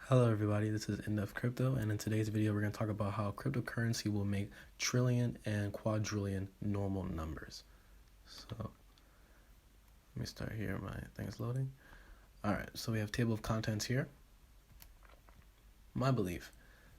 Hello everybody, this is End of Crypto, and in today's video we're going to talk about how cryptocurrency will make trillion and quadrillion normal numbers. So let me start here, my thing is loading. Alright, so we have table of contents here. My belief.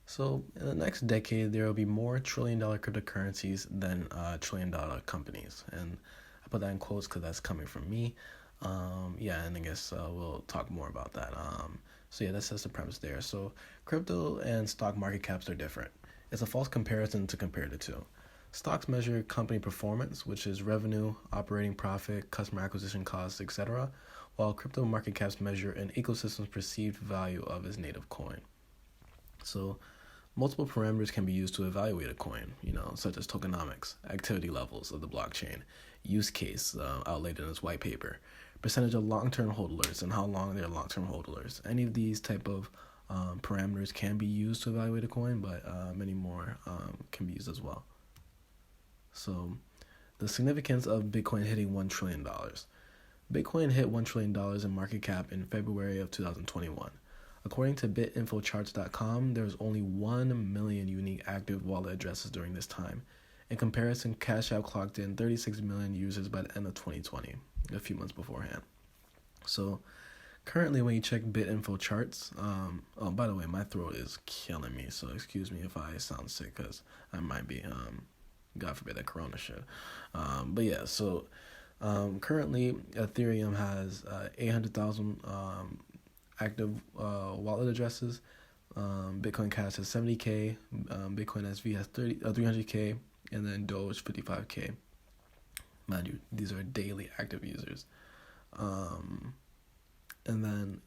So in the next decade there will be more trillion-dollar cryptocurrencies than trillion-dollar companies, and I put that in quotes because that's coming from me. And I guess we'll talk more about that. That's the premise there. So crypto and stock market caps are different. It's a false comparison to compare the two. Stocks measure company performance, which is revenue, operating profit, customer acquisition costs, etc., while crypto market caps measure an ecosystem's perceived value of its native coin. So multiple parameters can be used to evaluate a coin, such as tokenomics, activity levels of the blockchain, use case outlined in this white paper, percentage of long-term holders and how long they're long-term holders. Any of these type of parameters can be used to evaluate a coin, but many more can be used as well. So the significance of Bitcoin hitting $1 trillion. Bitcoin hit $1 trillion in market cap in February of 2021. According to bitinfocharts.com, there was only 1 million unique active wallet addresses during this time. In comparison, Cash App clocked in 36 million users by the end of 2020, a few months beforehand. So currently when you check BitInfoCharts, by the way, my throat is killing me, so excuse me if I sound sick, because I might be, God forbid that corona shit. Currently Ethereum has 800,000 active wallet addresses. Bitcoin Cash has 70K, Bitcoin SV has 300K, and then Doge 55K. Mind you, these are daily active users. And then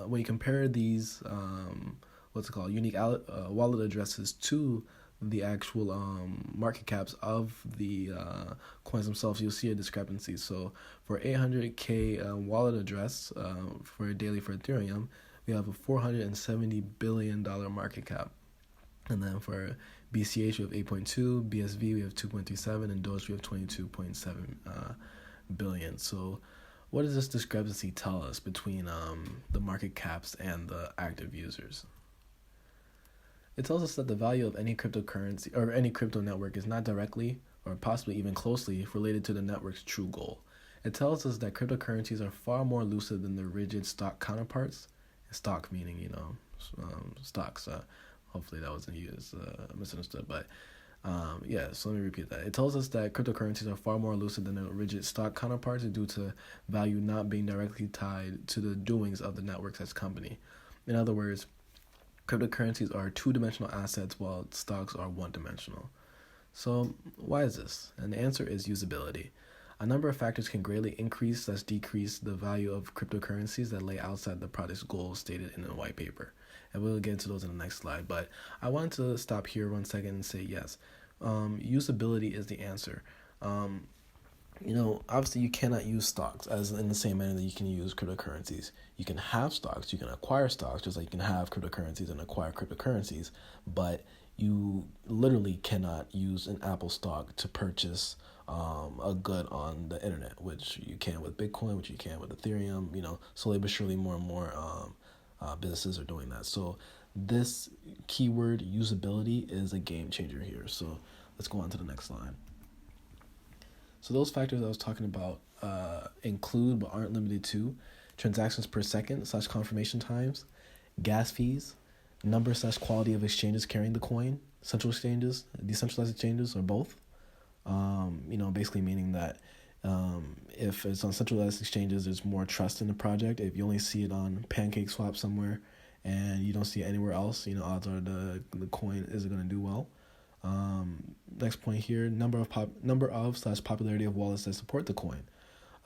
when you compare these, unique wallet addresses to the actual market caps of the coins themselves, you'll see a discrepancy. So for 800K wallet address for daily for Ethereum, we have a $470 billion market cap. And then for BCH, we have 8.2, BSV, we have 2.37, and Doge, we have 22.7 billion. So what does this discrepancy tell us between the market caps and the active users? It tells us that the value of any cryptocurrency or any crypto network is not directly or possibly even closely related to the network's true goal. It tells us that cryptocurrencies are far more lucid than their rigid stock counterparts. Stock meaning, stocks. Hopefully that wasn't used, misunderstood. But so let me repeat that. It tells us that cryptocurrencies are far more lucid than their rigid stock counterparts due to value not being directly tied to the doings of the networks as company. In other words, cryptocurrencies are two-dimensional assets while stocks are one-dimensional. So why is this? And the answer is usability. A number of factors can greatly increase/decrease the value of cryptocurrencies that lay outside the project's goals stated in the white paper. And we'll get into those in the next slide. But I wanted to stop here 1 second and say yes. Usability is the answer. Obviously you cannot use stocks as in the same manner that you can use cryptocurrencies. You can have stocks, you can acquire stocks, just like you can have cryptocurrencies and acquire cryptocurrencies, but you literally cannot use an Apple stock to purchase a good on the internet, which you can with Bitcoin, which you can with Ethereum. Slowly but surely more and more businesses are doing that. So this keyword usability is a game changer here. So let's go on to the next slide. So those factors I was talking about include but aren't limited to transactions per second / confirmation times, gas fees, number / quality of exchanges carrying the coin, central exchanges, decentralized exchanges, or both. Basically meaning that if it's on centralized exchanges, there's more trust in the project. If you only see it on PancakeSwap somewhere and you don't see it anywhere else, odds are the coin isn't going to do well. Next point here, number of / popularity of wallets that support the coin.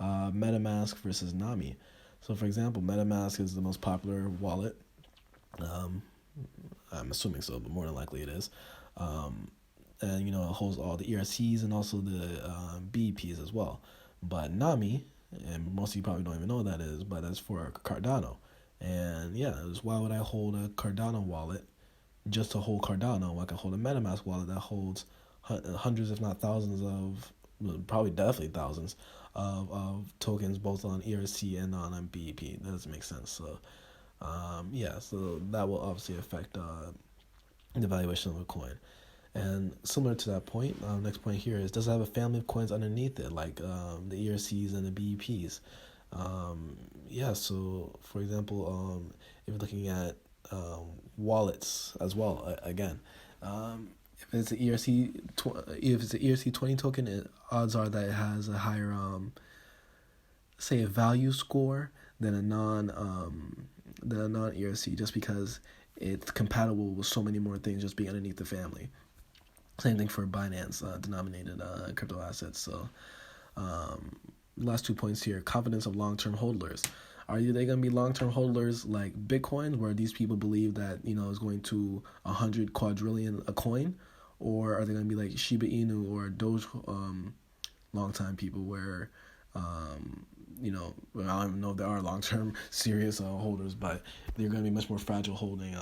MetaMask versus Nami. So for example, MetaMask is the most popular wallet. I'm assuming so, but more than likely it is. And it holds all the ERCs and also the BEPs as well. But Nami, and most of you probably don't even know what that is, but that's for Cardano. And why would I hold a Cardano wallet just to hold Cardano? I can hold a MetaMask wallet that holds hundreds, if not thousands probably definitely thousands of tokens, both on ERC and on BEP. That doesn't make sense. So So that will obviously affect the valuation of a coin. And similar to that point, next point here is, does it have a family of coins underneath it, like the ERCs and the BEPs? So for example, if you're looking at wallets as well, again, if it's an if it's an ERC 20 token, odds are that it has a higher, say, a value score than a non ERC, just because it's compatible with so many more things just being underneath the family. Same thing for Binance denominated crypto assets. So, last 2 points here: confidence of long-term holders. Are they going to be long-term holders like Bitcoin, where these people believe that it's going to 100 quadrillion a coin, or are they going to be like Shiba Inu or Doge, long-time people where I don't even know if there are long-term serious holders, but they're going to be much more fragile holding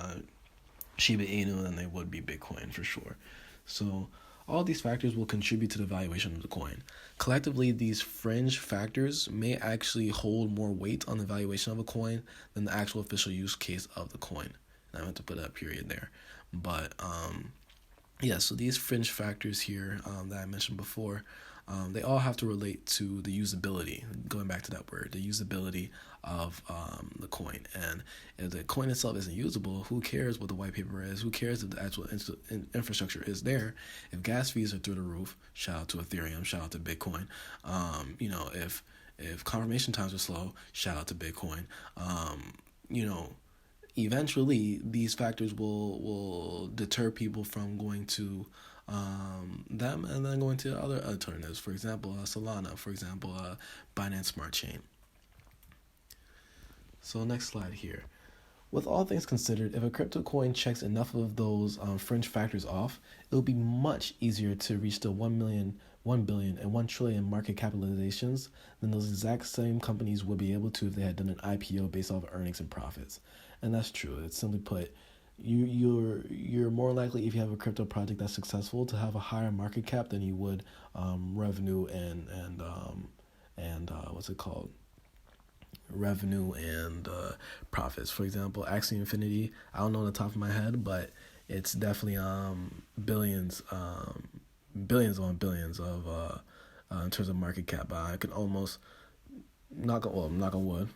Shiba Inu than they would be Bitcoin for sure. So all these factors will contribute to the valuation of the coin. Collectively, these fringe factors may actually hold more weight on the valuation of a coin than the actual official use case of the coin. And I meant to put a period there. But so these fringe factors here that I mentioned before, they all have to relate to the usability, going back to that word, the usability of the coin. And if the coin itself isn't usable, who cares what the white paper is? Who cares if the actual infrastructure is there? If gas fees are through the roof, shout out to Ethereum, shout out to Bitcoin. If confirmation times are slow, shout out to Bitcoin. Eventually these factors will deter people from going to them and then going to other alternatives. For example, Solana. For example, Binance Smart Chain. So next slide here. With all things considered, if a crypto coin checks enough of those fringe factors off, it will be much easier to reach the 1 million, 1 billion, and 1 trillion market capitalizations than those exact same companies would be able to if they had done an IPO based off earnings and profits. And that's true. It's simply put, you're more likely, if you have a crypto project that's successful, to have a higher market cap than you would revenue and what's it called? Revenue and profits. For example, Axie Infinity, I don't know on the top of my head, but it's definitely billions on billions of in terms of market cap. I can almost knock on wood.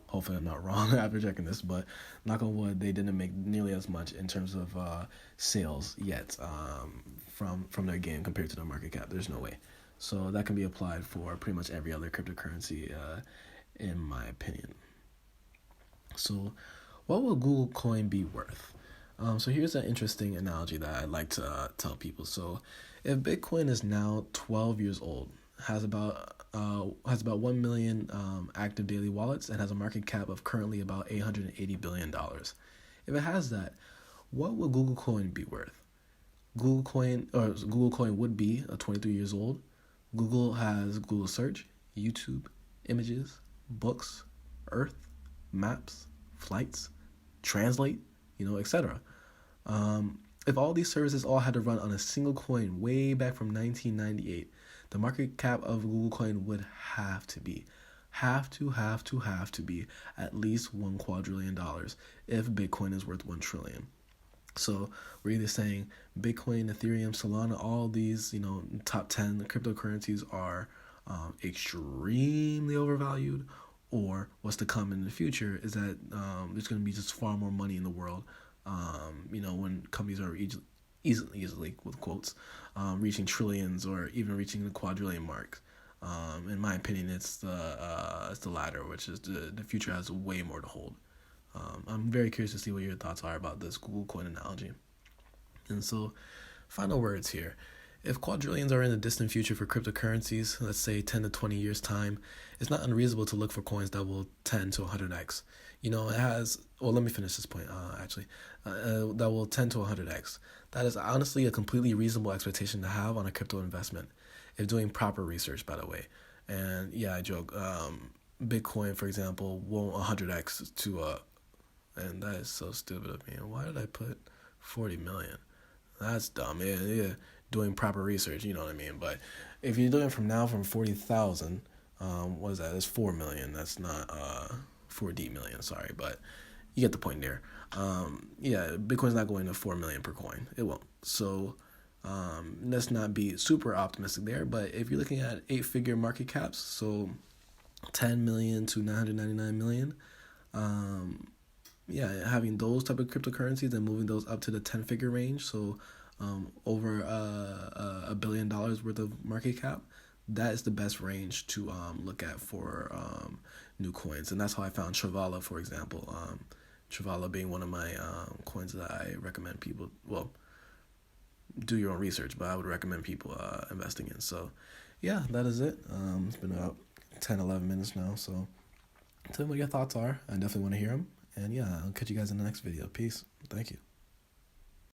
Hopefully I'm not wrong after checking this, but knock on wood, they didn't make nearly as much in terms of sales yet from their game compared to their market cap. There's no way. So that can be applied for pretty much every other cryptocurrency, in my opinion. So what will Google Coin be worth? So here's an interesting analogy that I like to tell people. So if Bitcoin is now 12 years old, has about 1 million active daily wallets, and has a market cap of currently about $880 billion. If it has that, what would Google Coin be worth? Google Coin would be 23 years old. Google has Google Search, YouTube, Images, Books, Earth, Maps, Flights, Translate, etc. If all these services all had to run on a single coin way back from 1998, the market cap of Google Coin would have to be at least $1 quadrillion if Bitcoin is worth 1 trillion. So we're either saying Bitcoin, Ethereum, Solana, all these, top 10 cryptocurrencies are extremely overvalued, or what's to come in the future is that there's going to be just far more money in the world, when companies are easily with quotes, reaching trillions or even reaching the quadrillion mark. In my opinion, it's the latter, which is the future has way more to hold. I'm very curious to see what your thoughts are about this Google Coin analogy. And so, final words here. If quadrillions are in the distant future for cryptocurrencies, let's say 10 to 20 years time, it's not unreasonable to look for coins that will 10 to 100x. Let me finish this point, that will 10 to 100x. That is honestly a completely reasonable expectation to have on a crypto investment, if doing proper research, by the way. And yeah, I joke, Bitcoin, for example, won't 100x to, and that is so stupid of me. Why did I put 40 million? That's dumb. Yeah. Doing proper research, you know what I mean? But if you're doing from 40,000, what is that? That's 4 million. That's not 4D million, sorry. But you get the point there. Yeah, Bitcoin's not going to 4 million per coin. It won't. So let's not be super optimistic there. But if you're looking at 8-figure market caps, so 10 million to 999 million, yeah, having those type of cryptocurrencies and moving those up to the 10-figure range, so over $1 billion worth of market cap, that is the best range to look at for new coins. And that's how I found Travala, for example. Travala being one of my coins that I recommend people, well, do your own research, but I would recommend people investing in. So yeah, that is it. It's been about 10-11 minutes now, so tell me what your thoughts are. I definitely want to hear them. And yeah, I'll catch you guys in the next video. Peace. Thank you.